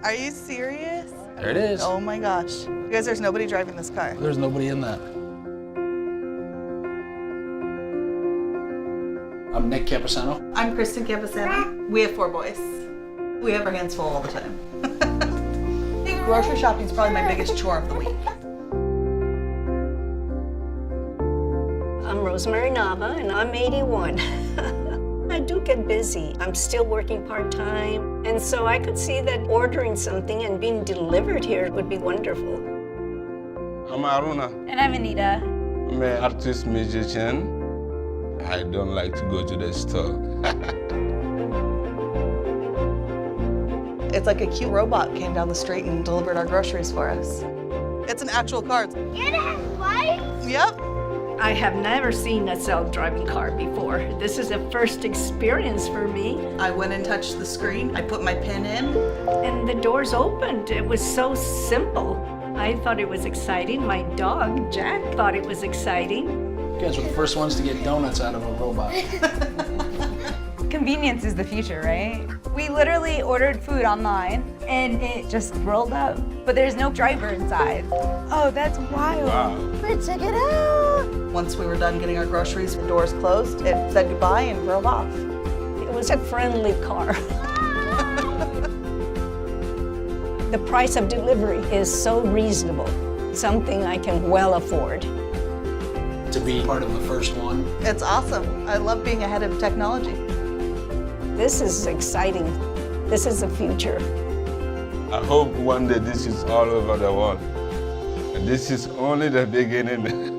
Are you serious? There it is. Oh my gosh. You guys, there's nobody driving this car. There's nobody in that. I'm Nick Campusano. I'm Kristen Campusano. We have 4 boys. We have our hands full all the time. Grocery shopping is probably my biggest chore of the week. I'm Rosemary Nava, and I'm 81. I do get busy. I'm still working part-time, and so I could see that ordering something and being delivered here would be wonderful. I'm Aruna. And I'm Anita. I'm an artist musician. I don't like to go to the store. It's like a cute robot came down the street and delivered our groceries for us. It's an actual car. And it has lights? Yep. I have never seen a self-driving car before. This is a first experience for me. I went and touched the screen. I put my PIN in. And the doors opened. It was so simple. I thought it was exciting. My dog, Jack, thought it was exciting. You guys were the first ones to get donuts out of a robot. Convenience is the future, right? We literally ordered food online and it just rolled up, but there's no driver inside. Oh, that's wild. Wow. Let's check it out. Once we were done getting our groceries, the doors closed, it said goodbye and drove off. It was a friendly car. The price of delivery is so reasonable, something I can well afford. To be part of the first one. It's awesome. I love being ahead of technology. This is exciting. This is the future. I hope one day this is all over the world. And this is only the beginning.